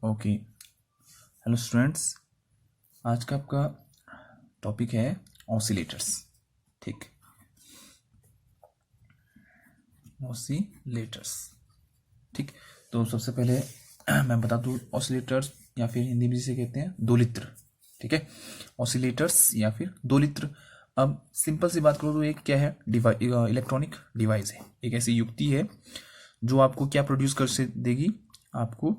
Okay, hello students. आज का आपका टॉपिक है ऑसिलेटर्स। ठीक, ऑसिलेटर्स। ठीक, तो सबसे पहले मैं बता दूं, ऑसिलेटर्स या फिर हिंदी में जिसे कहते हैं दोलित्र। ठीक है, ऑसिलेटर्स या फिर दोलित्र। अब सिंपल सी बात करो तो एक क्या है, इलेक्ट्रॉनिक डिवाइस है। एक ऐसी युक्ति है जो आपको क्या प्रोड्यूस कर से देगी, आपको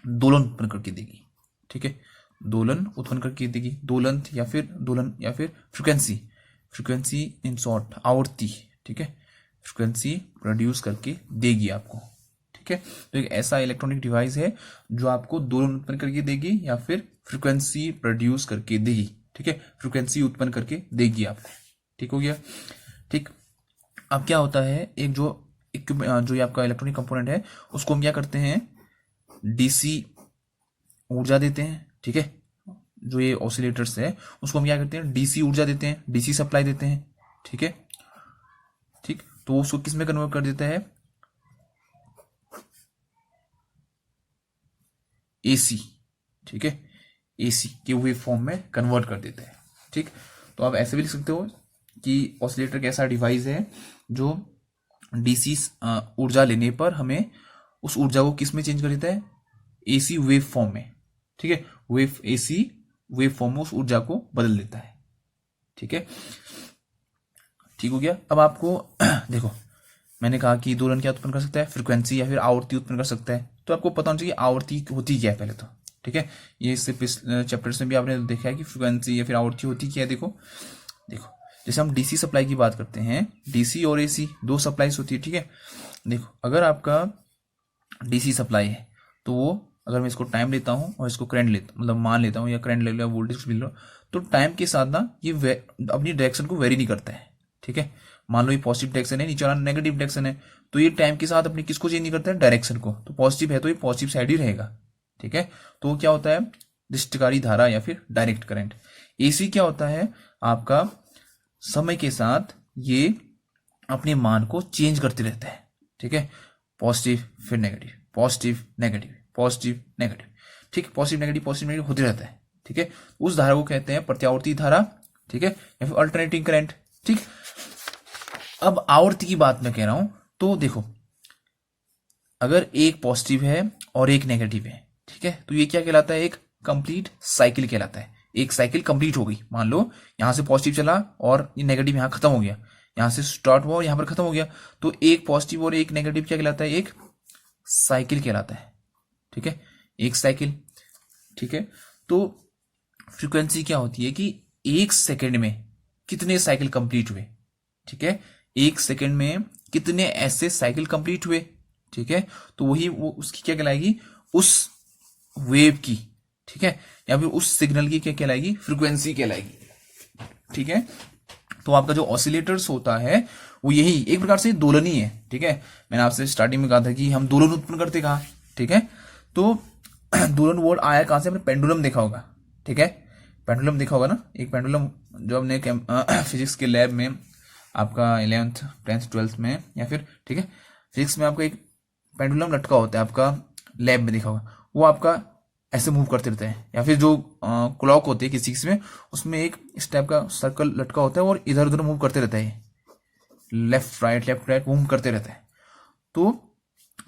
दोलन उत्पन्न करके देगी। ठीक है, दोलन उत्पन्न करके देगी। दोलन या फिर फ्रिक्वेंसी इन शॉर्ट आवृत्ति। ठीक है, फ्रिक्वेंसी प्रोड्यूस करके देगी आपको। ठीक है, तो एक ऐसा इलेक्ट्रॉनिक डिवाइस है जो आपको दोलन उत्पन्न करके देगी या फिर फ्रिक्वेंसी प्रोड्यूस करके देगी। ठीक है, फ्रिक्वेंसी उत्पन्न करके देगी आपको। ठीक हो गया। ठीक, अब क्या होता है, एक जो ये आपका इलेक्ट्रॉनिक कंपोनेंट है उसको हम क्या करते हैं, डीसी ऊर्जा देते हैं। ठीक है, जो ये ऑसिलेटर्स है उसको हम क्या करते हैं, डीसी ऊर्जा देते हैं, डीसी सप्लाई देते हैं। ठीक है, ठीक, तो उसको किस में कन्वर्ट कर देता है, एसी। ठीक है, एसी के वेव फॉर्म में कन्वर्ट कर देते हैं। ठीक, तो आप ऐसे भी लिख सकते हो कि ऑसिलेटर एक ऐसा डिवाइस है जो डीसी ऊर्जा लेने पर हमें उस ऊर्जा को किस में चेंज कर देता है, एसी वेव फॉर्म में। ठीक है, एसी वेव फॉर्म में उस ऊर्जा को बदल देता है। ठीक है, ठीक हो गया। अब आपको देखो, मैंने कहा कि दोलन क्या उत्पन्न कर सकता है, फ्रिक्वेंसी या फिर आवृत्ति उत्पन्न कर सकता है। तो आपको पता होना चाहिए आवृत्ति होती क्या है पहले तो। ठीक है, ये इससे पिछले चैप्टर्स में भी आपने देखा है कि फ्रिक्वेंसी या फिर आवृत्ति होती क्या है। देखो देखो, जैसे हम डीसी सप्लाई की बात करते हैं, डीसी और एसी दो सप्लाईज होती है। ठीक है, देखो अगर आपका डीसी सप्लाई है तो वो, अगर मैं इसको टाइम लेता हूँ और इसको करंट लेता मतलब मान लेता हूँ, या करंट ले लो या वोल्टेज ले लो, तो टाइम के साथ ना ये अपनी डायरेक्शन को वेरी नहीं करता है। ठीक है, मान लो ये पॉजिटिव डायरेक्शन है, नीचे वाला नेगेटिव डायरेक्शन है, तो ये टाइम के साथ अपनी किसको चेंज नहीं करता है, डायरेक्शन को। तो पॉजिटिव है तो ये पॉजिटिव साइड ही रहेगा। ठीक है, तो क्या होता है, दृष्टिकारी धारा या फिर डायरेक्ट करंट। एसी क्या होता है, आपका समय के साथ ये अपने मान को चेंज करते रहता है। ठीक है, पॉजिटिव फिर negative, positive negative, positive negative. ठीक, पॉजिटिव नेगेटिव होते रहता है। ठीक है, उस धारा को कहते हैं प्रत्यावर्ती धारा। ठीक है, या फिर अल्टरनेटिंग करंट। ठीक, अब आवर्ती की बात मैं कह रहा हूं, तो देखो अगर एक पॉजिटिव है और एक नेगेटिव है, ठीक है, तो ये क्या कहलाता है, एक कंप्लीट साइकिल कहलाता है। एक साइकिल कंप्लीट हो गई। मान लो यहां से पॉजिटिव चला और ये नेगेटिव यहां खत्म हो गया, यहां से स्टार्ट हुआ और यहां पर खत्म हो गया, तो एक पॉजिटिव और एक नेगेटिव क्या कहलाता है, एक साइकिल कहलाता है। ठीक है, एक साइकिल। ठीक है, तो फ्रीक्वेंसी क्या होती है कि एक सेकंड में कितने साइकिल कंप्लीट हुए। ठीक है, एक सेकंड में कितने ऐसे साइकिल कंप्लीट हुए। ठीक है, तो वही वो उसकी क्या कहलाएगी, उस वेव की। ठीक है, या फिर उस सिग्नल की क्या कहलाएगी, फ्रीक्वेंसी कहलाएगी। ठीक है, तो आपका जो ऑसिलेटर्स होता है वो यही एक प्रकार से दोलन ही है। ठीक है, मैंने आपसे स्टार्टिंग में कहा था कि हम दोलन उत्पन्न करते कहा। ठीक है, तो दोलन वर्ड आया कहां से, आपने पेंडुलम देखा होगा। ठीक है, पेंडुलम देखा होगा ना, एक पेंडुलम जो हमने फिजिक्स के लैब में आपका 11th 10th 12th में, या फिर ठीक है फिजिक्स में आपका एक पेंडुलम लटका होता है, आपका लैब में देखा होगा। वो आपका ऐसे मूव करते रहते हैं, या फिर जो क्लॉक होती है किसी में, उसमें एक इस टाइप का सर्कल लटका होता है और इधर उधर मूव करते रहता है, लेफ्ट राइट मूव करते रहता है। तो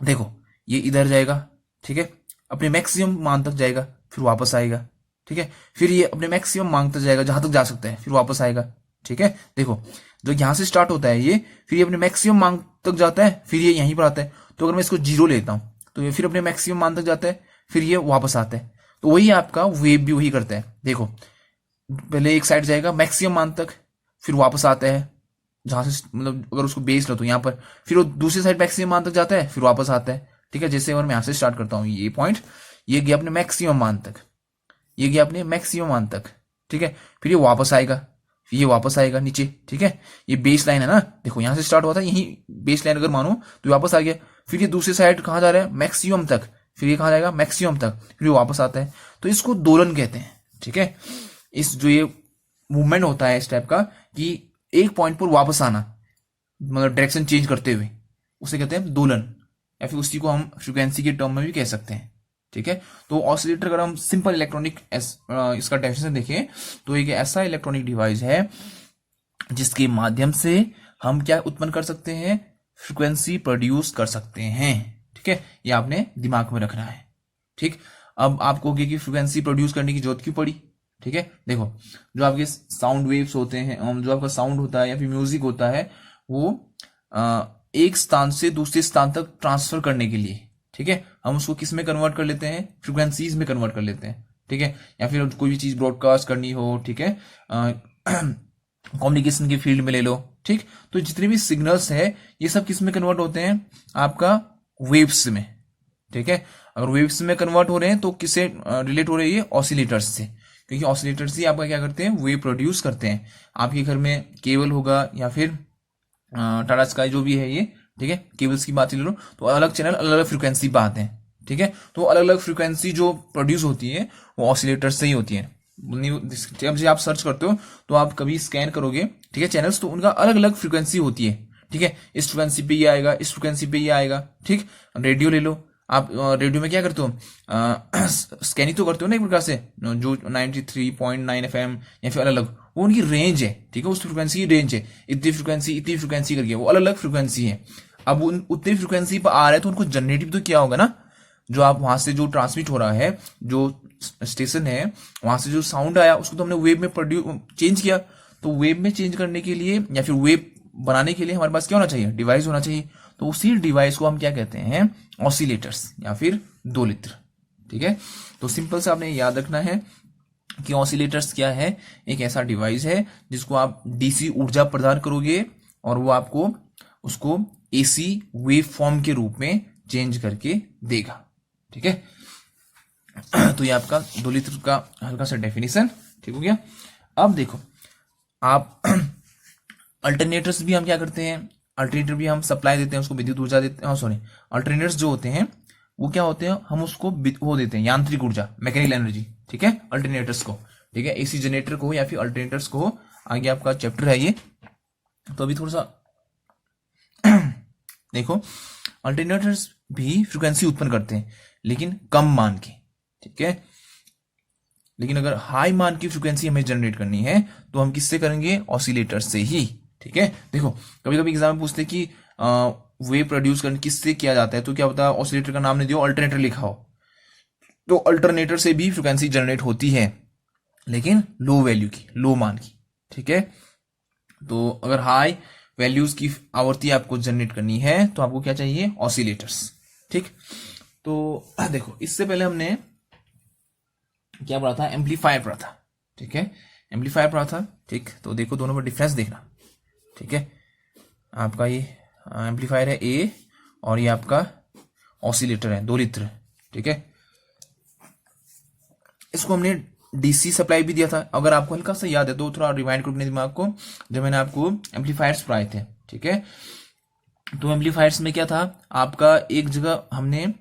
देखो ये इधर जाएगा, ठीक है, अपने मैक्सिमम मान तक जाएगा, फिर वापस आएगा। ठीक है, फिर ये अपने मैक्सिमम मान तक जाएगा जहां तक जा सकता है, फिर वापस आएगा। ठीक है, देखो जो यहां से स्टार्ट होता है ये, फिर ये अपने मैक्सिमम मान तक जाता है, फिर ये यहीं पर आता है। तो अगर मैं इसको 0 लेता हूं तो ये फिर अपने मैक्सिमम मान तक जाता है, फिर ये वापस आता है। तो वही आपका वेव भी वही करता है। देखो पहले एक साइड जाएगा मैक्सिमम मान तक, फिर वापस आता है जहां से, मतलब अगर उसको बेस लो तो यहाँ पर, फिर वो दूसरी साइड मैक्सिमम मान तक जाता है, फिर वापस आता है। ठीक है, जैसे अगर मैं यहां से स्टार्ट करता हूँ, ये पॉइंट, ये गया अपने मैक्सिमम मान तक, ये गया अपने मैक्सिमम मान तक। ठीक है, फिर ये वापस आएगा, फिर ये वापस आएगा नीचे। ठीक है, ये बेस लाइन है ना, देखो यहां से स्टार्ट हुआ था, यही बेस लाइन अगर मानो तो वापस आ गया। फिर ये दूसरी साइड कहां जा रहा है, मैक्सिमम तक, फिर ये कहां जाएगा, मैक्सिमम तक, फिर ये वापस आता है। तो इसको दोलन कहते हैं। ठीक है, इस जो ये मूवमेंट होता है इस टाइप का, कि एक पॉइंट पर वापस आना, मतलब डायरेक्शन चेंज करते हुए, उसे कहते हैं दोलन, या फिर उसी को हम फ्रीक्वेंसी के टर्म में भी कह सकते हैं। ठीक है। तो ऑसिलेटर अगर हम सिंपल इलेक्ट्रॉनिक इसका डेफिनेशन देखें तो एक ऐसा इलेक्ट्रॉनिक डिवाइस है जिसके माध्यम से हम क्या उत्पन्न कर सकते हैं, फ्रीक्वेंसी प्रोड्यूस कर सकते हैं। ठीक है, ये आपने दिमाग में रखना है। ठीक, अब आपको होगी कि फ्रीक्वेंसी प्रोड्यूस करने की जरूरत क्यों पड़ी। ठीक है, देखो जो आपके साउंड वेव्स होते हैं, जो आपका साउंड होता है या फिर म्यूजिक होता है, वो एक स्थान से दूसरे स्थान तक ट्रांसफर करने के लिए, ठीक है, हम उसको किस में कन्वर्ट कर लेते हैं, फ्रीक्वेंसीज में कन्वर्ट कर लेते हैं। ठीक है, या फिर कोई भी चीज ब्रॉडकास्ट करनी हो, ठीक है, कम्युनिकेशन की फील्ड में ले लो। ठीक, तो जितने भी सिग्नल्स है ये सब किस में कन्वर्ट होते हैं, आपका वेव्स में। ठीक है, अगर वेव्स में कन्वर्ट हो रहे हैं तो किससे रिलेट हो रही है, ऑसिलेटर्स से, क्योंकि ऑसिलेटर्स ही आपका क्या करते हैं, वेव प्रोड्यूस करते हैं। आपके घर में केबल होगा या फिर टाटा स्काई जो भी है ये, ठीक है, केबल्स की बात ले लो तो अलग चैनल अलग अलग फ्रीक्वेंसी पे आते हैं। ठीक है, तो अलग अलग फ्रीक्वेंसी जो प्रोड्यूस होती है वो ऑसिलेटर्स से ही होती है। जब आप सर्च करते हो तो आप कभी स्कैन करोगे, ठीक है, चैनल्स, तो उनका अलग अलग फ्रीक्वेंसी होती है। ठीक है, इस फ्रीक्वेंसी पे ये आएगा, इस फ्रीक्वेंसी पे ये आएगा। ठीक, रेडियो ले लो आप, रेडियो में क्या करते हो, स्कैनिंग तो करते हो ना एक प्रकार से, जो 93.9 FM या फिर अलग अलग, वो उनकी रेंज है। ठीक है, उस फ्रीक्वेंसी की रेंज है, इतनी फ्रीक्वेंसी करके, वो अलग अलग फ्रीक्वेंसी है। अब उतनी फ्रीक्वेंसी पर आ रहा है तो उनको जनरेट भी तो किया होगा ना, जो आप वहां से जो ट्रांसमिट हो रहा है, जो स्टेशन है वहां से जो साउंड आया उसको तो हमने वेव में चेंज किया। तो वेव में चेंज करने के लिए या फिर वेव बनाने के लिए हमारे पास क्या होना चाहिए, डिवाइस होना चाहिए। तो उसी डिवाइस को हम क्या कहते हैं, ऑसिलेटर्स या फिर दोलित्र। ठीक है, तो सिंपल से आपने याद रखना है कि ऑसिलेटर्स क्या है, एक ऐसा डिवाइस है जिसको आप डीसी ऊर्जा प्रदान करोगे और वो आपको उसको एसी वेव फॉर्म के रूप में चेंज करके देगा। ठीक है, तो ये आपका दोलित्र का हल्का सा डेफिनेशन ठीक हो गया। अब देखो आप अल्टरनेटर्स भी हम क्या करते हैं, अल्टरनेटर भी हम सप्लाई देते हैं, उसको विद्युत ऊर्जा देते हैं। सॉरी, अल्टरनेटर्स जो होते हैं वो क्या होते हैं, हम उसको वो देते हैं यांत्रिक ऊर्जा, मैकेनिकल एनर्जी। ठीक है, अल्टरनेटर्स को, ठीक है, एसी जनरेटर को या फिर अल्टरनेटर्स को, आगे आपका चैप्टर है ये। तो अभी थोड़ा सा देखो, अल्टरनेटर्स भी फ्रीक्वेंसी उत्पन्न करते हैं लेकिन कम मान की। ठीक है, लेकिन अगर हाई मान की फ्रीक्वेंसी हमें जनरेट करनी है तो हम किससे करेंगे, ऑसिलेटर से ही। ठीक है, देखो कभी कभी एग्जाम में पूछते हैं कि वेव प्रोड्यूस करने किससे किया जाता है, तो क्या होता है, ऑसिलेटर का नाम नहीं दिया, अल्टरनेटर लिखा हो, तो अल्टरनेटर से भी फ्रीक्वेंसी जनरेट होती है लेकिन लो वैल्यू की, लो मान की। ठीक है, तो अगर हाई वैल्यूज की आवृत्ति आपको जनरेट करनी है तो आपको क्या चाहिए, ऑसिलेटर्स। ठीक, तो देखो इससे पहले हमने क्या पढ़ा था, एम्पलीफायर पढ़ा था। ठीक है, एम्पलीफायर पढ़ा था। ठीक, तो देखो दोनों में डिफरेंस देखना। ठीक है, आपका ये एम्पलीफायर है ए और ये आपका ऑसिलेटर है दोलित्र। ठीक है, इसको हमने डीसी सप्लाई भी दिया था। अगर आपको हल्का सा याद है तो थोड़ा रिवाइंड करो अपने दिमाग को, जब मैंने आपको एम्पलीफायर्स पढ़ाए थे। ठीक है, तो एम्पलीफायर्स में क्या था, आपका एक जगह हमने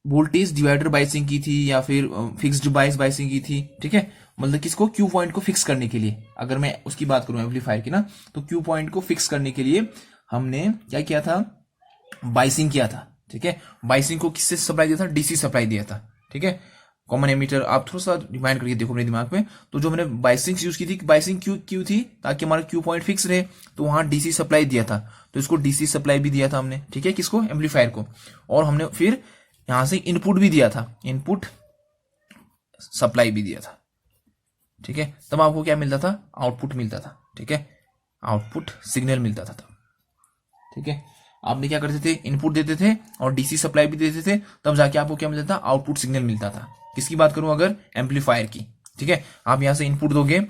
वोल्टेज डिवाइडर बाइसिंग की थी या फिर फिक्स्ड बाइस बाइसिंग की थी। ठीक है, मतलब किसको, क्यू पॉइंट को फिक्स करने के लिए, अगर मैं उसकी बात करूं एम्पलीफायर की ना, तो क्यू पॉइंट को फिक्स करने के लिए हमने क्या किया था, बाइसिंग किया था। ठीक है, बाइसिंग को किससे सप्लाई दिया था, डीसी सप्लाई दिया था। ठीक है, कॉमन एमीटर, आप थोड़ा सा रिमाइंड करके देखो अपने दिमाग में। तो जो मैंने बाइसिंग यूज की थी, बाइसिंग क्यों थी, ताकि हमारा क्यू पॉइंट फिक्स रहे, तो वहां डीसी सप्लाई दिया था, तो इसको डीसी सप्लाई भी दिया था हमने। ठीक है, किसको, एम्पलीफायर को। और हमने फिर यहां से इनपुट भी दिया था, इनपुट सप्लाई भी दिया था। ठीक है, तब आपको क्या मिलता था, आउटपुट मिलता था। ठीक है, आउटपुट सिग्नल मिलता था तब। ठीक है, आपने क्या करते थे, इनपुट देते थे और डीसी सप्लाई भी देते थे, तब जाके आपको क्या मिलता था, आउटपुट सिग्नल मिलता था। किसकी बात करूं, अगर एम्पलीफायर की। ठीक है, आप यहां से इनपुट दोगे,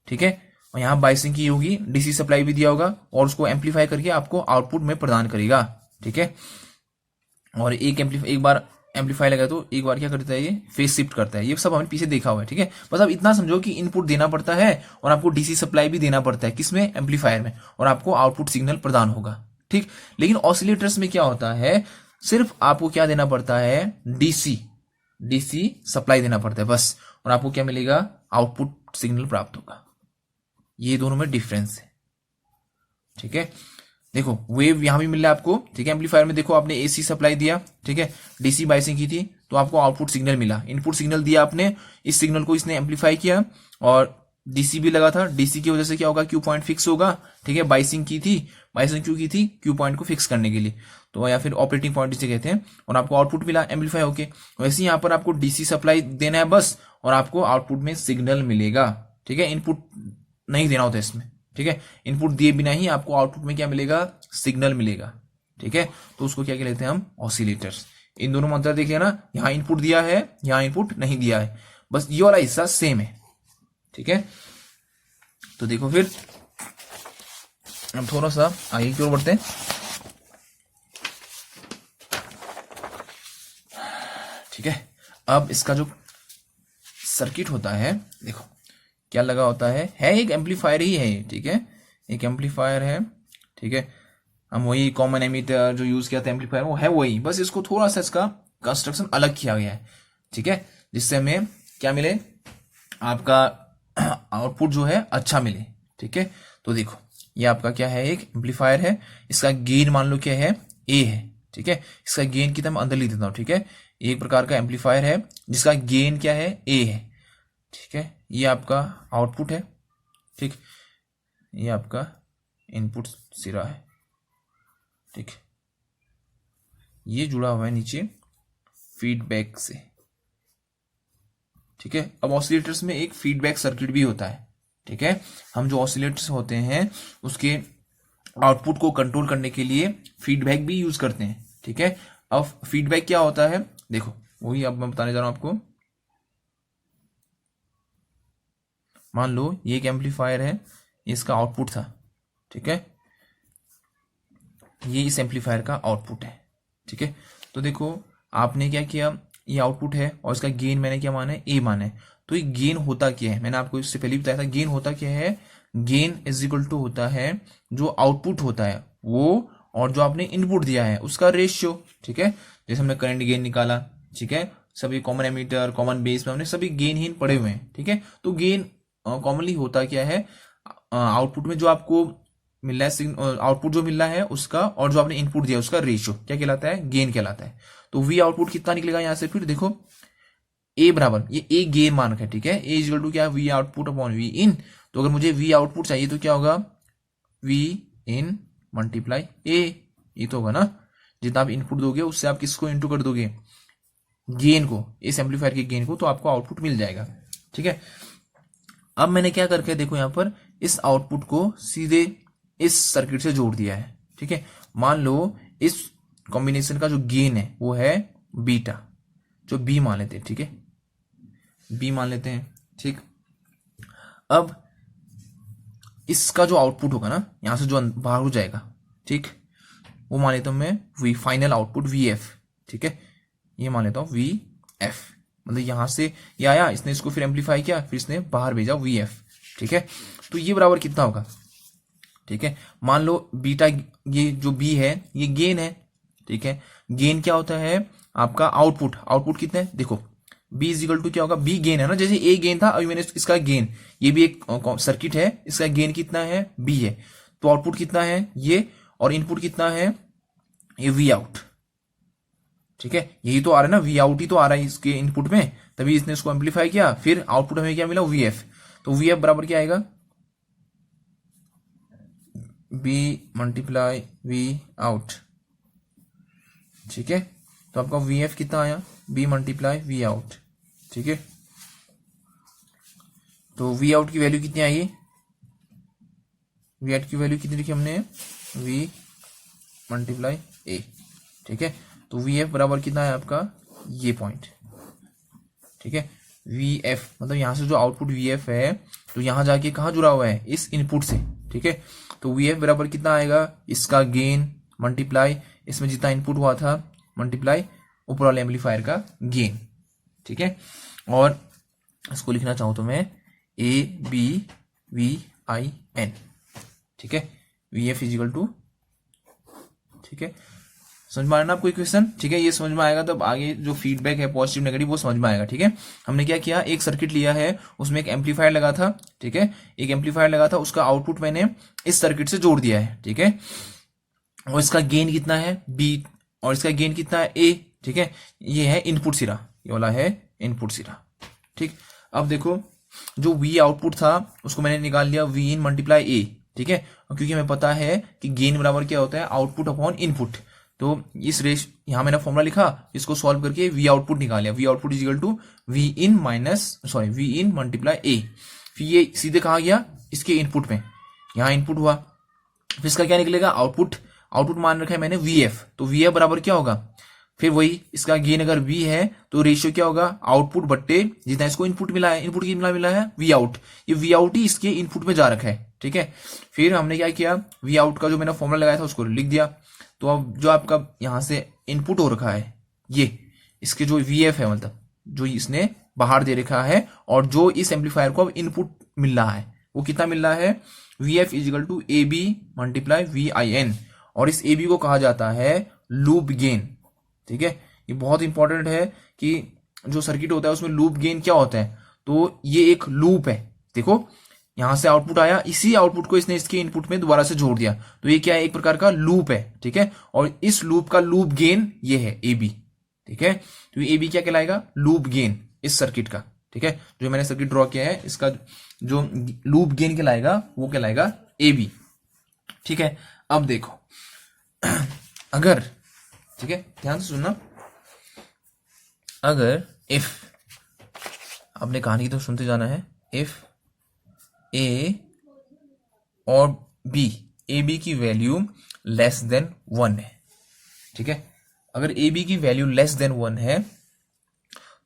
ठीक है, और यहां बाइसिंग की होगी, डीसी सप्लाई भी दिया होगा और उसको एम्पलीफाई करके आपको आउटपुट में प्रदान करेगा। ठीक है, और एक बार एम्पलीफाई लगा तो एक बार क्या करता है, ये फेज शिफ्ट करता है। ये सब हमने पीछे देखा हुआ है। ठीक है, बस आप इतना समझो कि इनपुट देना पड़ता है और आपको डीसी सप्लाई भी देना पड़ता है, किसमें, एम्पलीफायर में, और आपको आउटपुट सिग्नल प्रदान होगा। ठीक, लेकिन ऑसिलेटर्स में क्या होता है, सिर्फ आपको क्या देना पड़ता है, डीसी सप्लाई देना पड़ता है बस, और आपको क्या मिलेगा, आउटपुट सिग्नल प्राप्त होगा। ये दोनों में डिफरेंस है। ठीक है, देखो वेव यहां भी मिल रहा है आपको। ठीक है, एम्पलीफायर में देखो आपने एसी सप्लाई दिया, ठीक है, डीसी बाइसिंग की थी, तो आपको आउटपुट सिग्नल मिला। इनपुट सिग्नल दिया आपने, इस सिग्नल को इसने एम्पलीफाई किया और डीसी भी लगा था, डीसी की वजह से क्या होगा, क्यू पॉइंट फिक्स होगा। ठीक है, बाइसिंग की थी, बाइसिंग क्यों की थी, क्यू पॉइंट को फिक्स करने के लिए, तो या फिर ऑपरेटिंग पॉइंट जिसे कहते हैं, और आपको आउटपुट मिला एम्पलीफाई होके। वैसे यहाँ पर आपको डीसी सप्लाई देना है बस, और आपको आउटपुट में सिग्नल मिलेगा। ठीक है, इनपुट नहीं देना होता इसमें। ठीक है, इनपुट दिए बिना ही आपको आउटपुट में क्या मिलेगा, सिग्नल मिलेगा। ठीक है, तो उसको क्या कहते हैं हम, ऑसिलेटर्स। इन दोनों मंत्र देख लिया ना, यहाँ इनपुट दिया है, यहाँ इनपुट नहीं दिया है, बस ये वाला हिस्सा सेम है। ठीक है, तो देखो फिर अब थोड़ा सा आगे की ओर बढ़ते हैं। ठीक है, अब इसका जो सर्किट होता है, देखो क्या लगा होता है एक एम्पलीफायर ही है। ठीक है, एक एम्पलीफायर है। ठीक है, हम वही कॉमन एमीटर जो यूज किया था एम्पलीफायर, वो है वही, बस इसको थोड़ा सा इसका कंस्ट्रक्शन अलग किया गया है। ठीक है, जिससे हमें क्या मिले, आपका आउटपुट जो है अच्छा मिले। ठीक है, तो देखो ये आपका क्या है, एक एम्पलीफायर है, इसका गेन मान लो क्या है, ए है। ठीक है, इसका गेन कितना मैं अंदर लिख देता हूँ। ठीक है, एक प्रकार का एम्पलीफायर है जिसका गेन क्या है, ए है। ठीक है, ये आपका आउटपुट है। ठीक, ये आपका इनपुट सिरा है। ठीक, ये जुड़ा हुआ है नीचे फीडबैक से। ठीक है, अब ऑसिलेटर्स में एक फीडबैक सर्किट भी होता है। ठीक है, हम जो ऑसिलेटर्स होते हैं उसके आउटपुट को कंट्रोल करने के लिए फीडबैक भी यूज करते हैं। ठीक है, अब फीडबैक क्या होता है, देखो वही अब मैं बताने जा रहा हूं आपको। मान लो ये एक एम्पलीफायर है, इसका आउटपुट था। ठीक है, ये इस एम्पलीफायर का आउटपुट है। ठीक है, तो देखो आपने क्या किया, ये आउटपुट है और इसका गेन मैंने क्या माना है, ए माना है। तो ये गेन होता क्या है, मैंने आपको इससे पहले बताया था, गेन होता क्या है, गेन इज इक्वल टू होता है जो आउटपुट होता है वो और जो आपने इनपुट दिया है उसका रेशियो। ठीक है, जैसे हमने करंट गेन निकाला। ठीक है, सभी कॉमन एमीटर कॉमन बेस में हमने सभी गेन ही पढ़े हुए हैं। ठीक है, तो गेन कॉमनली होता क्या है, आउटपुट में जो आपको मिल रहा है, आउटपुट जो मिल रहा है उसका और जो आपने इनपुट दिया उसका रेशियो क्या कहलाता है, गेन कहलाता है। तो वी आउटपुट कितना निकलेगा यहां से, फिर देखो ए बराबर, ये ए गेन मान रखा है। ठीक है, ए इक्वल टू क्या, वी आउटपुट अपॉन वी इन। तो अगर मुझे वी आउटपुट चाहिए तो क्या होगा, वी इन मल्टीप्लाई ए, ये तो होगा ना, जितना आप इनपुट दोगे उससे आप किसको इनटू कर दोगे, गेन को, इस एम्पलीफायर के गेन को, तो आपको आउटपुट मिल जाएगा। ठीक है, अब मैंने क्या करके देखो यहां पर इस आउटपुट को सीधे इस सर्किट से जोड़ दिया है। ठीक है, मान लो इस कॉम्बिनेशन का जो गेन है वो है बीटा, जो बी मान लेते हैं। ठीक है, बी मान लेते हैं। ठीक, अब इसका जो आउटपुट होगा ना, यहां से जो बाहर हो जाएगा, ठीक, वो मान लेता हूं मैं V final output V F. ठीक है, ये मान लेता हूं वी एफ, मतलब यहां से ये आया, इसने इसको फिर एम्पलीफाई किया, फिर इसने बाहर भेजा वी एफ। ठीक है, तो ये बराबर कितना होगा, ठीक है, मान लो बीटा, ये जो बी है ये गेन है। ठीक है, गेन क्या होता है आपका, आउटपुट, आउटपुट कितना है, देखो बी इज इक्वल टू क्या होगा, बी गेन है ना, जैसे ए गेन था अभी मैंने इसका गेन, ये भी एक सर्किट है, इसका गेन कितना है, बी है, तो आउटपुट कितना है ये, और इनपुट कितना है ये वी आउट। ठीक है, यही तो आ रहा है ना, वी आउट ही तो आ रहा है इसके इनपुट में, तभी इसने इसको एम्पलीफाई किया, फिर आउटपुट हमें क्या मिला, वी एफ। तो वी एफ बराबर क्या आएगा, बी मल्टीप्लाई वी आउट। ठीक है, तो आपका वी एफ कितना आया, बी मल्टीप्लाई वी आउट। ठीक है, तो वी आउट की वैल्यू कितनी आई, वी आउट की वैल्यू कितनी लिखी हमने, वी मल्टीप्लाई ए। ठीक है, तो वी एफ बराबर कितना है आपका, ये पॉइंट। ठीक है, वी एफ मतलब यहां से जो आउटपुट वी एफ है, तो यहां जाके कहां जुड़ा हुआ है, इस इनपुट से। ठीक है, तो वी एफ बराबर कितना आएगा, इसका गेन मल्टीप्लाई इसमें जितना इनपुट हुआ था मल्टीप्लाई ऊपर वाले एम्पलीफायर का गेन। ठीक है, और इसको लिखना चाहूं तो मैं A B V I N. ठीक है, वी एफ इजिकल टू, ठीक है, समझ में आ रहा ना आपको क्वेश्चन। ठीक है, ये समझ में आएगा तब आगे जो फीडबैक है पॉजिटिव नेगेटिव वो समझ में आएगा। ठीक है, हमने क्या किया, एक सर्किट लिया है, उसमें एक एम्पलीफायर लगा था। ठीक है, एक एम्पलीफायर लगा था, उसका आउटपुट मैंने इस सर्किट से जोड़ दिया है। ठीक है, और इसका गेन कितना है बी, और इसका गेन कितना है ए। ठीक है, ये है इनपुट सिरा, ये वाला है इनपुट सिरा। ठीक, अब देखो जो वी आउटपुट था उसको मैंने निकाल लिया वी इन मल्टीप्लाई ए। ठीक है, क्योंकि हमें पता है कि गेन बराबर क्या होता है, आउटपुट अपॉन इनपुट। तो इस रेश यहां मैंने फॉर्मूला लिखा, इसको सॉल्व करके वी आउटपुट निकाल V output is equal to V in multiply A. फिर ये सीधे कहा गया इसके इनपुट में, यहां इनपुट हुआ, फिर इसका क्या निकलेगा आउटपुट। आउटपुट मान रखा है मैंने वी एफ, तो वी एफ बराबर क्या होगा, फिर वही इसका गेन अगर वी है तो रेशियो क्या होगा, आउटपुट बट्टे जितना इसको इनपुट मिला है, इनपुट कितना मिला है वी आउट, ये वी आउट ही इसके इनपुट में जा रखा है। ठीक है, फिर हमने क्या किया, वी आउट का जो मैंने फॉर्मूला लगाया था उसको लिख दिया। तो अब जो आपका यहां से इनपुट हो रखा है, ये इसके जो वी एफ है, मतलब जो इसने बाहर दे रखा है, और जो इस एम्पलीफायर को अब इनपुट मिल रहा है वो कितना मिल रहा है, V F is equal to A B multiply V I N, और इस ए बी को कहा जाता है लूप गेन। ठीक है, ये बहुत इंपॉर्टेंट है कि जो सर्किट होता है उसमें लूप गेन क्या होता है, तो ये एक लूप है। देखो यहां से आउटपुट आया, इसी आउटपुट को इसने इसके इनपुट में दोबारा से जोड़ दिया, तो ये क्या है, एक प्रकार का लूप है। ठीक है, और इस लूप का लूप गेन ये है ए बी। ठीक है, तो ये ए बी क्या कहलाएगा, लूप गेन इस सर्किट का। ठीक है, जो मैंने सर्किट ड्रॉ किया है इसका जो लूप गेन कहलाएगा वो कहलाएगा ए बी। ठीक है, अब देखो अगर, ठीक है ध्यान से सुनना, अगर इफ, आपने कहानी तो सुनते जाना है, इफ ए और बी, ए बी की वैल्यू लेस देन 1 है। ठीक है, अगर ए बी की वैल्यू लेस देन 1 है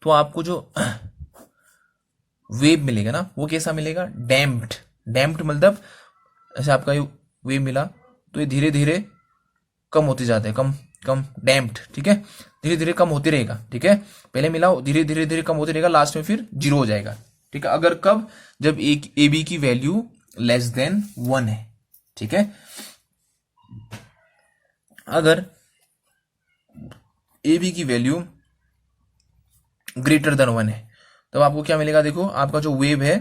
तो आपको जो वेव मिलेगा ना वो कैसा मिलेगा, डैम्प्ड। डैम्प्ड मतलब ऐसे आपका वेव मिला तो ये धीरे धीरे कम होते जाते हैं, कम कम डैम्प्ड। ठीक है, धीरे धीरे कम होते रहेगा। ठीक है, पहले मिला धीरे धीरे धीरे कम होते रहेगा, लास्ट में फिर 0 हो जाएगा। ठीक है, अगर कब, जब ए बी की वैल्यू लेस देन 1 है। ठीक है, अगर ए बी की वैल्यू ग्रेटर देन 1 है तब आपको क्या मिलेगा, देखो आपका जो वेव है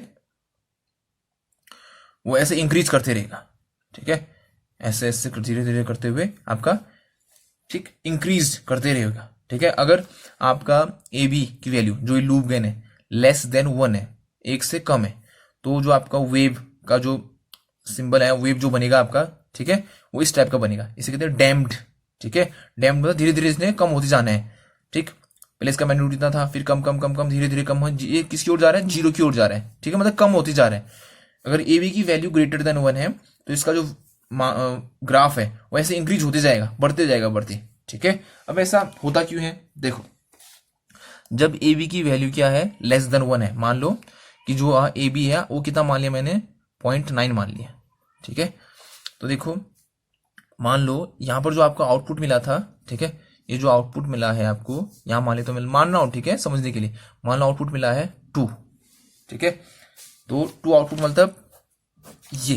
वो ऐसे इंक्रीज करते रहेगा। ठीक है, ऐसे ऐसे धीरे धीरे करते हुए आपका ठीक इंक्रीज करते रहेगा। ठीक है, अगर आपका ए बी की वैल्यू जो लूप गेन है लेस देन 1 है, 1 से कम है, तो जो आपका वेव का जो सिंबल है, वेव जो बनेगा आपका, ठीक है, वो इस टाइप का बनेगा, इसे कहते हैं डैम्प्ड। ठीक है, डैम्प्ड मतलब धीरे धीरे इसने कम होते जाना है। ठीक, पहले इसका मैग्नीट्यूड इतना था, फिर कम कम कम कम धीरे धीरे कम हो, ये किसकी ओर जा रहा है, 0 की ओर जा रहा है। ठीक है, मतलब कम होती जा रहा है। अगर ए बी की वैल्यू ग्रेटर देन 1 है तो इसका जो ग्राफ है वो ऐसे इंक्रीज होते जाएगा, बढ़ते जाएगा, बढ़ते। ठीक है, अब ऐसा होता क्यों है, देखो जब ए बी की वैल्यू क्या है, लेस देन 1 है, मान लो कि जो ए बी है वो कितना मान लिया मैंने, 0.9 मान लिया। ठीक है, तो देखो मान लो यहां पर जो आपको आउटपुट मिला था, ठीक है, ये जो आउटपुट मिला है आपको यहां मान ले, तो मैं मान रहा हूं, ठीक है, समझने के लिए, मान लो आउटपुट मिला है 2। ठीक है, तो 2 आउटपुट मतलब ये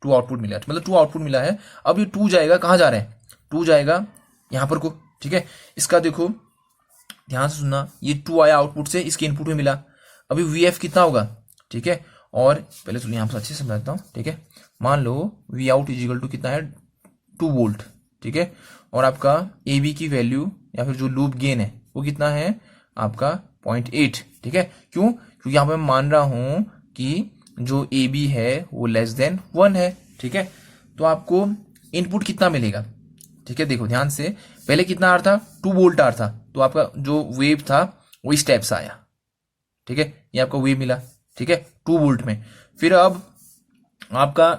2 आउटपुट मिला है, मतलब 2 आउटपुट मिला है। अब ये 2 जाएगा कहां जा रहा है, 2 जाएगा यहां पर को। ठीक है, इसका देखो ध्यान से सुनना, ये 2 आया आउटपुट से, इसके इनपुट में मिला, अभी वी एफ कितना होगा। ठीक है, और पहले तो यहां पर अच्छे से समझाता हूं। ठीक है, मान लो V out is equal to कितना है, 2 वोल्ट। ठीक है, और आपका ए बी की वैल्यू या फिर जो लूप गेन है वो कितना है आपका 0.8। ठीक है, क्यों, क्योंकि यहां पर मैं मान रहा हूं कि जो ए बी है वो लेस देन 1 है। ठीक है, तो आपको इनपुट कितना मिलेगा। ठीक है, देखो ध्यान से, पहले कितना आ रहा था, 2 वोल्ट आ रहा था, तो आपका जो वेव था वो इस टाइप से आया। ठीक है, ये आपका वेव मिला। ठीक है, 2 वोल्ट में, फिर अब आपका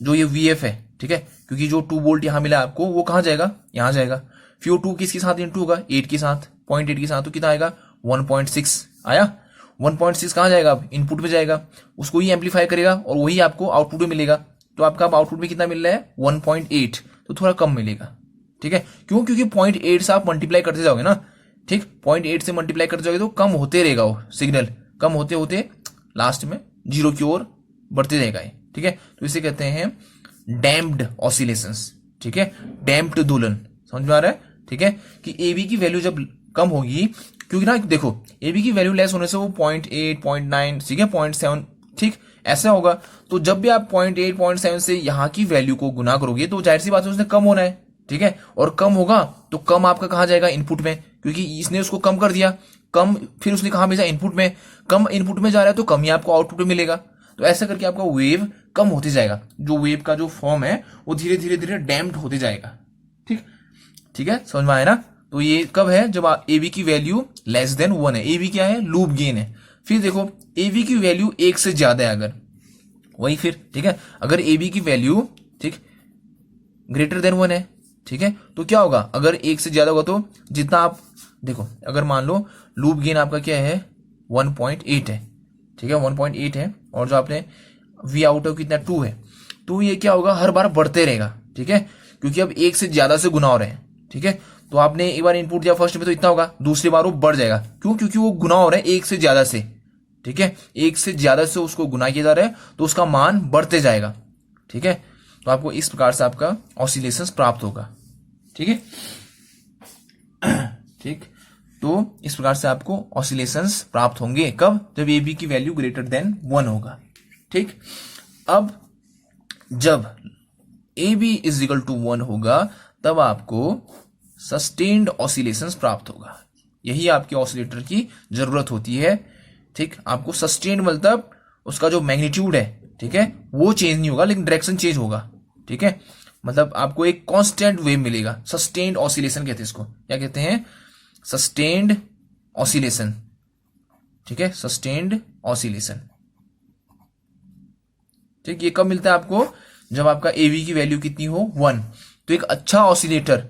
जो ये वी एफ है, ठीक है, क्योंकि जो 2 वोल्ट यहां मिला आपको वो कहां जाएगा, यहां जाएगा, फिर वो 2 किसके साथ इंटू होगा, 8 के साथ, 0.8 के साथ, तो कितना आएगा 1.6 आया। 1.6 कहां जाएगा, अब इनपुट में जाएगा, उसको ही एम्पलीफाई करेगा और वही आपको आउटपुट में मिलेगा। तो आपका अब आउटपुट में कितना मिल रहा है 1.8, तो थोड़ा कम मिलेगा। ठीक है, क्यों, क्योंकि 0.8 से आप मल्टीप्लाई करते जाओगे ना, ठीक, 0.8 से मल्टीप्लाई करते जाओगे तो कम होते रहेगा वो सिग्नल, कम होते होते लास्ट में 0 की ओर बढ़ते रहेगा। ठीक है, तो इसे कहते हैं डैम्प्ड ऑसिलेशंस। ठीक है, डैम्प्ड दोलन, समझ में आ रहा है। ठीक है, कि ए बी की वैल्यू जब कम होगी, क्योंकि ना देखो ए बी की वैल्यू लेस होने से वो 0.8, 0.9, ठीक है, 0.7, ठीक ऐसा होगा। तो जब भी आप 0.8, 0.7 से यहाँ की वैल्यू को गुना करोगे तो जाहिर सी बात है उसने कम होना है। ठीक है, और कम होगा तो कम आपका कहाँ जाएगा, इनपुट में, क्योंकि इसने उसको कम कर दिया, कम, फिर उसने कहा भेजा इनपुट में, कम इनपुट में जा रहा है तो कम ही आपको आउटपुट में मिलेगा। तो ऐसा करके आपका वेव कम होते जाएगा, जो वेव का जो फॉर्म है वो धीरे धीरे धीरे डैम्प्ड होते जाएगा। ठीक ठीक है, समझ में आया ना। तो ये कब है, जब ए बी की वैल्यू लेस देन 1 है। ए बी क्या है, लूप गेन है। फिर देखो ए बी की वैल्यू 1 से ज्यादा है अगर, वही फिर ठीक है, अगर ए बी की वैल्यू ठीक ग्रेटर देन 1 है, ठीक है, तो क्या होगा, अगर 1 से ज्यादा होगा तो जितना आप देखो, अगर मान लो लूप गेन आपका क्या है 1.8 है, ठीक है 1.8 है, और जो आपने वी आउट ऑफ कितना 2 है, तो ये क्या होगा हर बार बढ़ते रहेगा। ठीक है, क्योंकि अब 1 से ज्यादा से गुना हो रहे हैं। ठीक है, तो आपने एक बार इनपुट दिया फर्स्ट में तो इतना होगा, दूसरी बार वो बढ़ जाएगा। क्यों, क्योंकि वो गुना हो रहा है 1 से ज्यादा से। ठीक है, 1 से ज्यादा से उसको गुना किया जा रहा है तो उसका मान बढ़ते जाएगा। ठीक है, तो आपको इस प्रकार से आपका ऑसिलेशंस प्राप्त होगा। ठीक है, ठीक, तो इस प्रकार से आपको ऑसिलेशंस प्राप्त होंगे कब, जब ए बी की वैल्यू ग्रेटर देन 1 होगा। ठीक, अब जब A B is equal to 1 होगा तब आपको सस्टेन्ड ऑसिलेशंस प्राप्त होगा। यही आपके ऑसिलेटर की जरूरत होती है। ठीक, आपको सस्टेन्ड मतलब उसका जो मैग्नीट्यूड है, ठीक है, वो चेंज नहीं होगा लेकिन डायरेक्शन चेंज होगा। ठीक है, मतलब आपको एक कांस्टेंट वेव मिलेगा। सस्टेन्ड ऑसिलेशन कहते हैं इसको, क्या कहते हैं, सस्टेन्ड ऑसिलेशन। ठीक है, सस्टेन्ड ऑसिलेशन। ठीक, ये कब मिलता है आपको, जब आपका एवी की वैल्यू कितनी हो 1। तो एक अच्छा ऑसिलेटर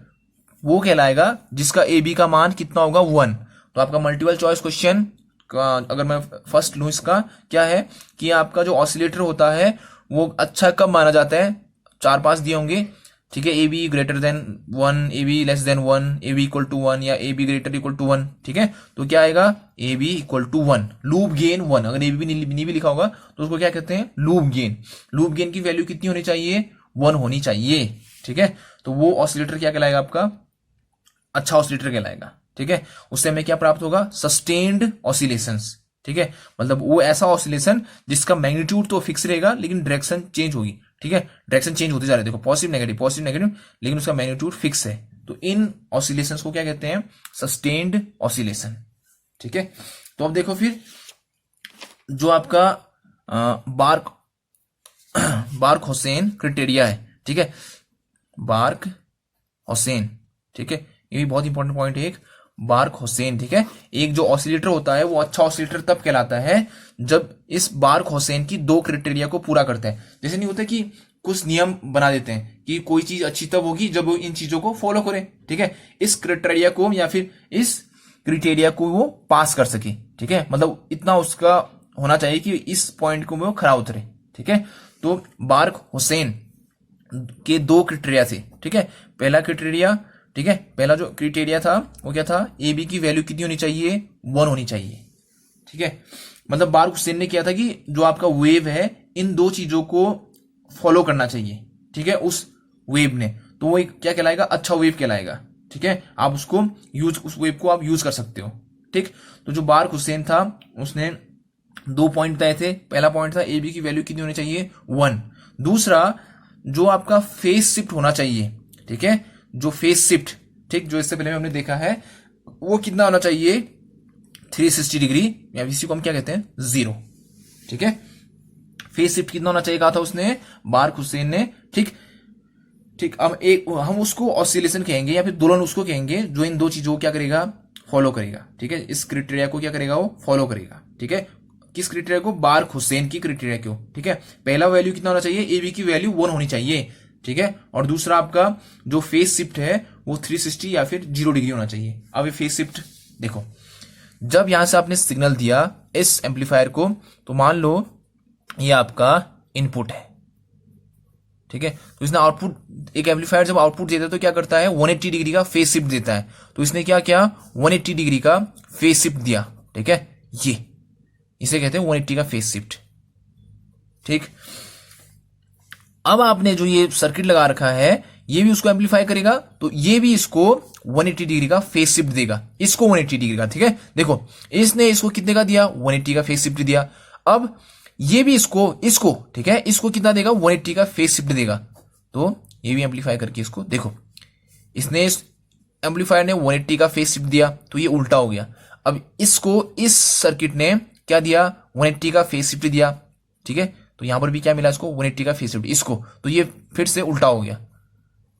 वो कहलाएगा जिसका एबी का मान कितना होगा 1। तो आपका मल्टीपल चॉइस क्वेश्चन का अगर मैं फर्स्ट लूं, इसका क्या है कि आपका जो ऑसिलेटर होता है वो अच्छा कब माना जाता है, 4-5 दिए होंगे। ठीक है, A B greater than 1, A B less than 1, A B equal to 1 या A B greater equal to 1। ठीक है, तो क्या आएगा, A B equal to 1, loop gain 1। अगर ए बी नहीं भी लिखा होगा तो उसको क्या कहते हैं, लूप गेन। लूप गेन की वैल्यू कितनी होनी चाहिए, 1 होनी चाहिए। ठीक है, तो वो ऑसिलेटर क्या कहलाएगा, आपका अच्छा ऑसिलेटर कहलाएगा। ठीक है, उससे हमें क्या प्राप्त होगा, सस्टेन्ड ऑसिलेशंस। ठीक है, मतलब वो ऐसा ऑसिलेशन जिसका मैग्नीट्यूड तो फिक्स रहेगा लेकिन डायरेक्शन चेंज होगी। ठीक है, डायरेक्शन चेंज होते जा रहे हैं, देखो पॉजिटिव नेगेटिव, लेकिन उसका मैग्नीट्यूड फिक्स है। तो इन ऑसिलेशंस को क्या कहते हैं, सस्टेन्ड ऑसिलेशन। ठीक है, तो अब देखो फिर जो आपका बार्क होसेन क्राइटेरिया है। ठीक है, बार्क होसेन, ठीक है, ये भी बहुत इंपॉर्टेंट पॉइंट है एक, बार्क होसेन। ठीक है, एक जो ऑसिलेटर होता है वो अच्छा ऑसिलेटर तब कहलाता है जब इस बार्क होसेन की 2 क्राइटेरिया को पूरा करता है। जैसे नहीं होता कि कुछ नियम बना देते हैं कि कोई चीज अच्छी तब होगी जब वो इन चीजों को फॉलो करे। ठीक है, इस क्राइटेरिया को या फिर इस क्राइटेरिया को वो पास कर सके। ठीक है, मतलब इतना उसका होना चाहिए कि इस पॉइंट को वो खरा उतरे। ठीक है, तो बार्क होसेन के 2 क्राइटेरिया थे। ठीक है, पहला क्राइटेरिया, ठीक है, पहला जो क्राइटेरिया था वो क्या था, ए बी की वैल्यू कितनी होनी चाहिए, 1 होनी चाहिए। ठीक है, मतलब बार्क होसेन ने किया था कि जो आपका वेव है इन 2 चीजों को फॉलो करना चाहिए। ठीक है, उस वेव ने, तो वो एक क्या कहलाएगा, अच्छा वेव कहलाएगा। ठीक है, आप उसको उस वेव को आप यूज कर सकते हो। ठीक, तो जो बार्क होसेन था उसने 2 पॉइंट बताए थे। पहला पॉइंट था ए बी की वैल्यू कितनी होनी चाहिए, 1। दूसरा, जो आपका फेस शिफ्ट होना चाहिए। ठीक है, जो फेस शिफ्ट, ठीक, जो इससे पहले हमने देखा है वो कितना होना चाहिए, 360 डिग्री, या इसी को हम क्या कहते हैं, 0। ठीक है, फेस शिफ्ट कितना होना चाहिए कहा था उसने, बार्क हुसैन ने। ठीक ठीक, अब एक हम उसको ऑसिलेशन कहेंगे या फिर दोलन उसको कहेंगे जो इन 2 चीजों को क्या करेगा, फॉलो करेगा। ठीक है, इस क्राइटेरिया को क्या करेगा, वो फॉलो करेगा। ठीक है, किस क्राइटेरिया को, बार्क हुसैन की क्राइटेरिया को। ठीक है, पहला वैल्यू कितना होना चाहिए, ए बी की वैल्यू 1 होनी चाहिए। ठीक है, और दूसरा आपका जो फेस शिफ्ट है वो 360 या फिर 0 डिग्री होना चाहिए। अब ये फेस शिफ्ट देखो, जब यहां से आपने सिग्नल दिया इस एम्पलीफायर को, तो मान लो ये आपका इनपुट है। ठीक है, तो इसने आउटपुट, एक एम्पलीफायर जब आउटपुट देता है तो क्या करता है, 180 डिग्री का फेस शिफ्ट देता है। तो इसने क्या किया, 180 डिग्री का फेस शिफ्ट दिया। ठीक है, ये इसे कहते हैं 180 का फेस शिफ्ट। ठीक, अब आपने जो ये सर्किट लगा रखा है ये भी उसको एम्पलीफाई करेगा, तो ये भी इसको 180 डिग्री का फेस शिफ्ट देगा, इसको 180 डिग्री का। ठीक है, देखो इसने इसको कितने का दिया, 180 का फेस शिफ्ट दिया। अब ये भी इसको ठीक है, इसको कितना देगा, 180 का फेस शिफ्ट देगा। तो ये भी एम्पलीफाई करके इसको देखो, इसने एम्पलीफायर ने 180 का फेज शिफ्ट दिया तो ये उल्टा हो गया। अब इसको इस सर्किट ने क्या दिया, 180 का फेज शिफ्ट दिया, ठीक है। तो यहां पर भी क्या मिला इसको, 180 का फेज शिफ्ट इसको, तो ये फिर से उल्टा हो गया,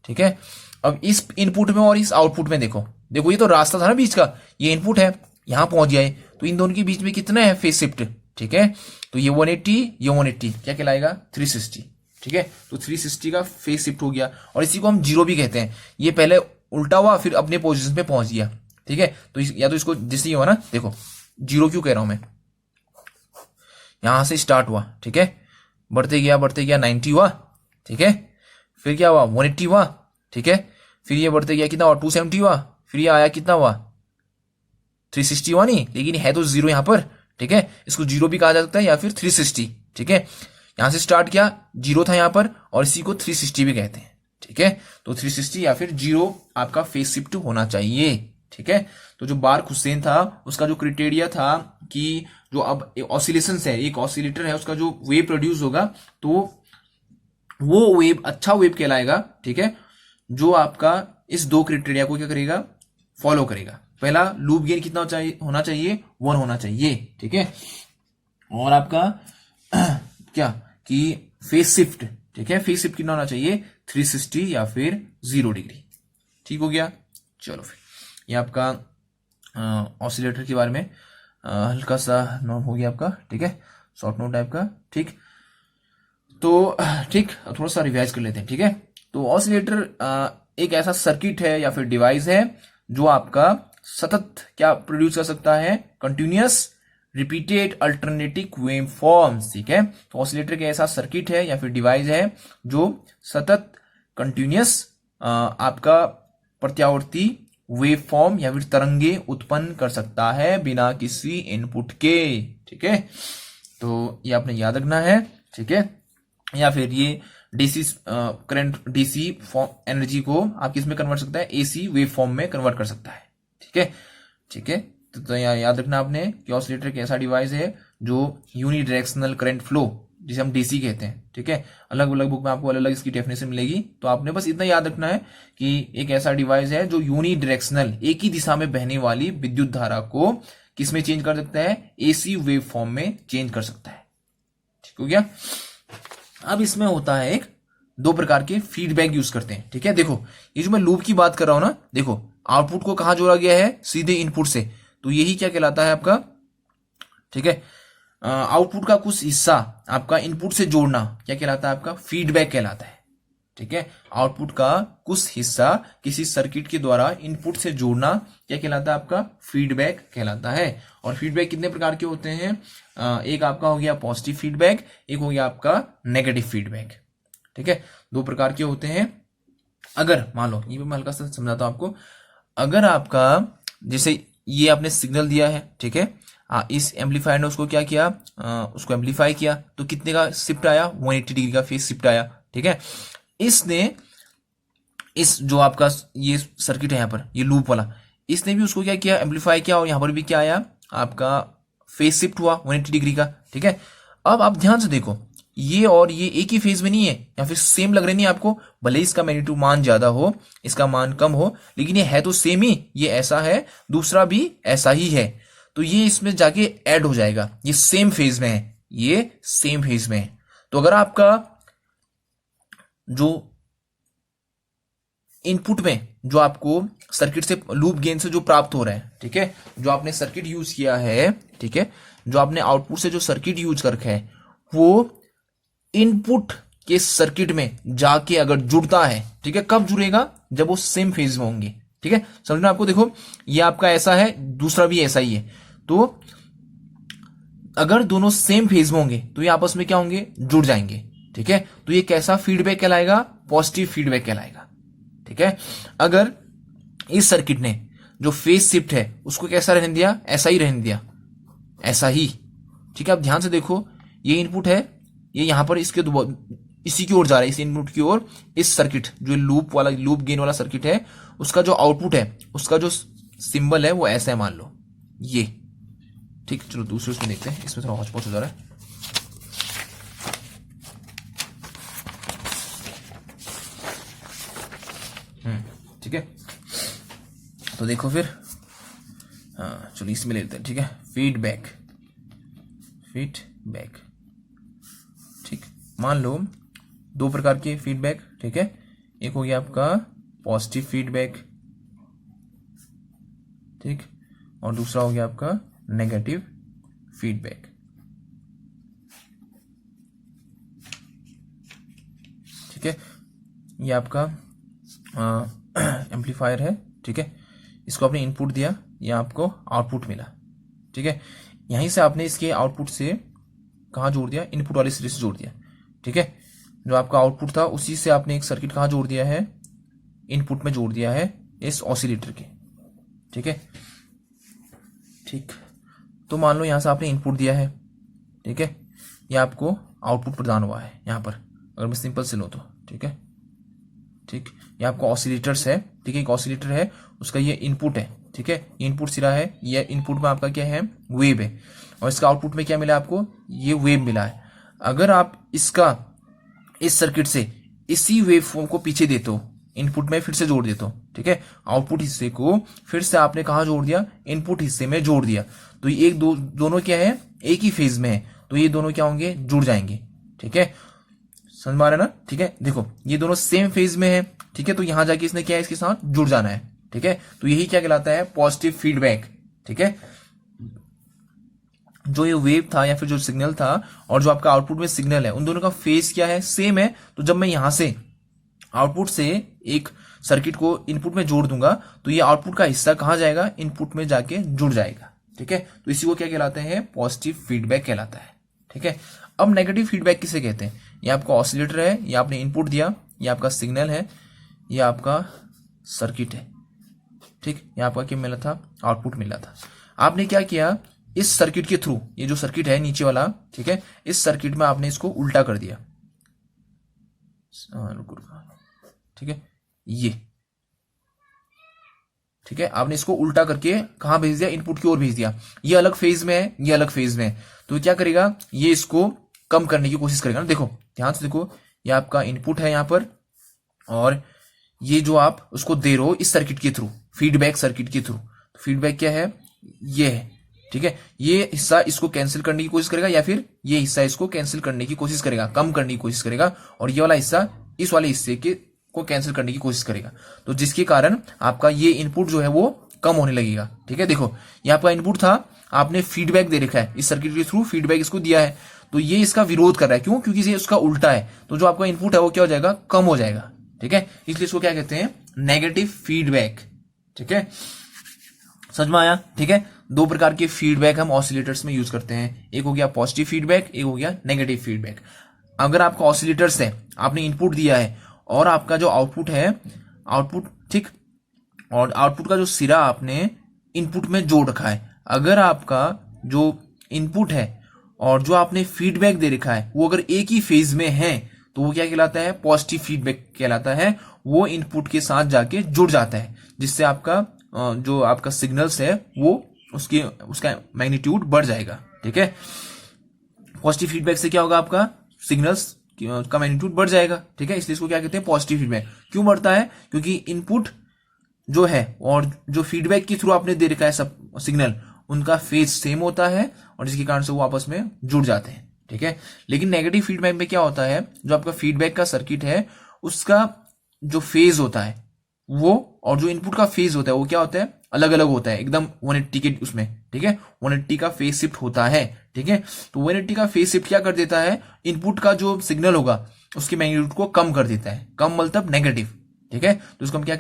ठीक है। अब इस इनपुट में और इस आउटपुट में देखो, देखो ये तो रास्ता था ना बीच का, ये इनपुट है, यहां पहुंच गया है, तो इन दोनों के बीच में कितना है फेज शिफ्ट, ठीक है। तो ये 180, ये 180 क्या कहलाएगा, 360, ठीक है। तो 360 का फेज शिफ्ट हो गया, और इसी को हम जीरो भी कहते हैं। ये पहले उल्टा हुआ फिर अपने पोजीशन पे पहुंच गया, ठीक है। तो या तो इसको जैसे ये हुआ ना, देखो जीरो क्यों कह रहा हूं मैं, यहां से स्टार्ट हुआ, ठीक है, बढ़ते गया 90 हुआ, ठीक है, फिर क्या हुआ 180 हुआ, ठीक है, फिर ये बढ़ते गया कितना हुआ 270 हुआ, फिर ये आया कितना हुआ 360 हुआ, नहीं लेकिन है तो जीरो यहां पर, ठीक है। इसको जीरो भी कहा जा सकता है या फिर 360, ठीक है। यहां से स्टार्ट किया, जीरो था यहां पर, और इसी को 360 भी कहते हैं, ठीक है। तो 360 या फिर जीरो आपका फेज शिफ्ट होना चाहिए, ठीक है। तो जो बार्क हुसैन था उसका जो क्राइटेरिया था कि जो अब ऑसिलेशन है, एक ऑसिलेटर है, उसका जो वेव प्रोड्यूस होगा तो वो वेव अच्छा वेव कहलाएगा, ठीक है, जो आपका इस दो क्राइटेरिया को क्या करेगा, फॉलो करेगा। पहला लूप गेन कितना होना चाहिए 1 होना चाहिए, ठीक है। और आपका क्या कि फेज शिफ्ट, ठीक है, फेज शिफ्ट कितना होना चाहिए 360 या फिर 0 डिग्री, ठीक हो गया। चलो फिर ये आपका ऑसिलेटर के बारे में हल्का सा नोट हो गया आपका, ठीक है, शॉर्ट नोट टाइप का, ठीक। तो ठीक थोड़ा सा रिवाइज कर लेते हैं, ठीक है। तो ऑसिलेटर एक ऐसा सर्किट है या फिर डिवाइस है जो आपका सतत क्या प्रोड्यूस कर सकता है, continuous repeated alternative wave forms, ठीक है। तो ऑसिलेटर एक ऐसा सर्किट है या फिर डिवाइस है जो सतत कंटिन्यूअस आपका प्रत्यावर्ती वेव फॉर्म या फिर तरंगे उत्पन्न कर सकता है बिना किसी इनपुट के, ठीक है। तो ये आपने याद रखना है, ठीक है। या फिर ये DC current, DC form energy को आप किस में कन्वर्ट सकता है, एसी वेव फॉर्म में कन्वर्ट कर सकता है, ठीक है, ठीक है। तो यहाँ याद रखना आपने कि ऑसिलेटर एक ऐसा डिवाइस है जो यूनिडायरेक्शनल करंट फ्लो, जिसे हम डीसी कहते हैं, ठीक है। अलग अलग बुक में आपको अलग अलग इसकी डेफिनेशन मिलेगी, तो आपने बस इतना याद रखना है कि एक ऐसा डिवाइस है जो यूनिडायरेक्शनल एक ही दिशा में बहने वाली विद्युत धारा को किस में चेंज कर सकता है, एसी वेव फॉर्म में चेंज कर सकता है, ठीक हो गया। अब इसमें होता है एक दो प्रकार के फीडबैक यूज करते हैं, ठीक है। देखो ये जो मैं लूप की बात कर रहा हूं ना, देखो आउटपुट को कहां जोड़ा गया है, सीधे इनपुट से, तो यही क्या कहलाता है आपका, ठीक है। आउटपुट का कुछ हिस्सा आपका इनपुट से जोड़ना क्या कहलाता है, आपका फीडबैक कहलाता है, ठीक है। आउटपुट का कुछ हिस्सा किसी सर्किट के द्वारा इनपुट से जोड़ना क्या कहलाता है, आपका फीडबैक कहलाता है। और फीडबैक कितने प्रकार के होते हैं, एक आपका हो गया पॉजिटिव फीडबैक, एक हो गया आपका नेगेटिव फीडबैक, ठीक है। दो प्रकार के होते हैं। अगर मान लो ये मैं हल्का सा समझाता हूं आपको, अगर आपका जैसे ये आपने सिग्नल दिया है, ठीक है, इस एम्पलीफायर ने उसको क्या किया, उसको एम्पलीफाई किया, तो कितने का शिफ्ट आया, 180 डिग्री का फेज शिफ्ट आया, ठीक है। इसने इस जो आपका ये सर्किट है यहाँ पर, ये लूप वाला, इसने भी उसको क्या किया, एम्पलीफाई किया, और यहां पर भी क्या आया, आपका फेज शिफ्ट हुआ 180 डिग्री का, ठीक है। अब आप ध्यान से देखो, ये और ये एक ही फेज में नहीं है, या फिर सेम लग रहे नहीं आपको, भले इसका मैग्नीट्यूड मान ज्यादा हो, इसका मान कम हो, लेकिन ये है तो सेम ही, ये ऐसा है, दूसरा भी ऐसा ही है, तो ये इसमें जाके ऐड हो जाएगा, ये सेम फेज में है, ये सेम फेज में है। तो अगर आपका जो इनपुट में जो आपको सर्किट से लूप गेन से जो प्राप्त हो रहा है, ठीक है, जो आपने सर्किट यूज किया है, ठीक है, जो आपने आउटपुट से जो सर्किट यूज कर रखा है, वो इनपुट के सर्किट में जाके अगर जुड़ता है, ठीक है, कब जुड़ेगा, जब वो सेम फेज में होंगे, ठीक है। समझना आपको, देखो ये आपका ऐसा है, दूसरा भी ऐसा ही है, तो अगर दोनों सेम फेज में होंगे तो ये आपस में क्या होंगे, जुड़ जाएंगे, ठीक है। तो ये कैसा फीडबैक कहलाएगा, पॉजिटिव फीडबैक कहलाएगा, ठीक है। अगर इस सर्किट ने जो फेज शिफ्ट है उसको कैसा रहने दिया, ऐसा ही रहने दिया, ऐसा ही, ठीक है। आप ध्यान से देखो, ये इनपुट है, ये यहां पर इसके इसी की ओर जा रहा है, इस इनपुट की ओर, इस सर्किट जो लूप वाला, लूप गेन वाला सर्किट है, उसका जो आउटपुट है, उसका जो सिंबल है वो ऐसा है, मान लो ये, ठीक। चलो दूसरे उसमें देखते हैं, इसमें थोड़ा हौच-पौच हो जा रहा है, ठीक है। तो देखो फिर, हाँ चलो इसमें ले लेते हैं, ठीक है। फीडबैक, फीडबैक, ठीक। मान लो दो प्रकार के फीडबैक, ठीक है। एक हो गया आपका पॉजिटिव फीडबैक, ठीक, और दूसरा हो गया आपका नेगेटिव फीडबैक, ठीक है। ये आपका एम्पलीफायर है, ठीक है। इसको आपने इनपुट दिया, ये आपको आउटपुट मिला, ठीक है। यहीं से आपने इसके आउटपुट से कहाँ जोड़ दिया, इनपुट वाले सिरे से जोड़ दिया, ठीक है। जो आपका आउटपुट था उसी से आपने एक सर्किट कहाँ जोड़ दिया है, इनपुट में जोड़ दिया है इस ऑसिलेटर के, ठीक है, ठीक। तो मान लो यहां से आपने इनपुट दिया है, ठीक है, ये आपको आउटपुट प्रदान हुआ है यहां पर, अगर मैं सिंपल से लूं तो, ठीक है, ठीक। ये आपका ऑसिलेटर्स है, ठीक है, एक ऑसिलेटर है, उसका ये इनपुट है, ठीक है, इनपुट सिरा है, ये इनपुट में आपका क्या है, वेव है, और इसका आउटपुट में क्या मिला आपको, ये वेव मिला है। अगर आप इसका इस सर्किट से इसी वेव फॉर्म को पीछे देते हो, इनपुट में फिर से जोड़ देते हो, ठीक है, आउटपुट हिस्से को फिर से आपने कहां जोड़ दिया, इनपुट हिस्से में जोड़ दिया, तो ये एक दोनों क्या है, एक ही फेज में है, तो ये दोनों क्या होंगे, जुड़ जाएंगे, ठीक है, समझ में आ रहा है ना, ठीक है। देखो ये दोनों सेम फेज में है, ठीक है, तो यहां जाके इसने क्या है, इसके साथ जुड़ जाना है, ठीक है। तो यही क्या कहलाता है, पॉजिटिव फीडबैक, ठीक है। जो ये वेव था या फिर जो सिग्नल था और जो आपका आउटपुट में सिग्नल है, उन दोनों का फेज क्या है, सेम है। तो जब मैं यहां से आउटपुट से एक सर्किट को इनपुट में जोड़ दूंगा, तो ये आउटपुट का हिस्सा कहां जाएगा, इनपुट में जाके जुड़ जाएगा, ठीक है। तो इसी को क्या कहलाते हैं, पॉजिटिव फीडबैक कहलाता है, ठीक है। अब नेगेटिव फीडबैक किसे कहते हैं, ये आपका ऑसिलेटर है, ये आपने इनपुट दिया, ये आपका सिग्नल है, ये आपका सर्किट है, ठीक। ये आपका क्या मिला था, आउटपुट मिला था। आपने क्या किया, इस सर्किट के थ्रू, ये जो सर्किट है नीचे वाला, ठीक है, इस सर्किट में आपने इसको उल्टा कर दिया, ठीक है, ये, ठीक है, आपने इसको उल्टा करके कहां भेज दिया, इनपुट की ओर भेज दिया। ये अलग फेज में है, ये अलग फेज में है, तो क्या करेगा, ये इसको कम करने की कोशिश करेगा ना। देखो ध्यान से देखो, ये आपका इनपुट है यहां पर, और ये जो आप उसको दे रहे हो इस सर्किट के थ्रू, फीडबैक सर्किट के थ्रू, फीडबैक क्या है, ये है, ठीक है। ये हिस्सा इसको कैंसिल करने की कोशिश करेगा, या फिर ये हिस्सा इसको कैंसिल करने की कोशिश करेगा, कम करने की कोशिश करेगा, और ये वाला हिस्सा इस वाले हिस्से के को कैंसिल करने की कोशिश करेगा, तो जिसके कारण आपका ये इनपुट जो है वो कम होने लगेगा, ठीक है। देखो ये आपका इनपुट था, आपने फीडबैक दे रखा है, इस सर्किट के थ्रू फीडबैक इसको दिया है, तो ये इसका विरोध कर रहा है, क्यों, क्योंकि ये उसका उल्टा है, तो जो आपका इनपुट है वो क्या हो जाएगा, कम हो जाएगा, ठीक है। इसलिए इसको क्या कहते हैं, नेगेटिव फीडबैक, ठीक है, समझ में आया, ठीक है। दो प्रकार के फीडबैक हम ऑसिलेटर्स में यूज करते हैं, एक हो गया पॉजिटिव फीडबैक, एक हो गया नेगेटिव फीडबैक। अगर आपका ऑसिलेटर्स है, आपने इनपुट दिया है, और आपका जो आउटपुट है, आउटपुट, ठीक, और आउटपुट का जो सिरा आपने इनपुट में जोड़ रखा है, अगर आपका जो इनपुट है और जो आपने फीडबैक दे रखा है वो अगर एक ही फेज में है, तो वो क्या कहलाता है, पॉजिटिव फीडबैक कहलाता है। वो इनपुट के साथ जाके जुड़ जाता है, जिससे आपका जो आपका सिग्नल्स है वो उसका मैग्नीट्यूड बढ़ जाएगा, ठीक है। पॉजिटिव फीडबैक से क्या होगा, आपका सिग्नल्स का मैग्नीट्यूड बढ़ जाएगा, ठीक है। इसलिए इसको क्या कहते हैं, पॉजिटिव फीडबैक। क्यों बढ़ता है, क्योंकि इनपुट जो है और जो फीडबैक के थ्रू आपने दे रखा है सब सिग्नल, उनका फेज सेम होता है, और जिसके कारण से वो आपस में जुड़ जाते हैं, ठीक है। लेकिन नेगेटिव फीडबैक में क्या होता है, जो आपका फीडबैक का सर्किट है उसका जो फेज होता है वो, और जो इनपुट का फेज होता है वो क्या होता है, अलग अलग होता है, एकदम 180 के उसमें, ठीक है, 180 का फेज शिफ्ट होता है, ठीक है। तो 180 का फेज शिफ्ट क्या कर देता है, इनपुट का जो सिग्नल होगा उसके मैग्नीट्यूड को कम कर देता है, कम मतलब नेगेटिव, ठीक है। तो इसको हम क्या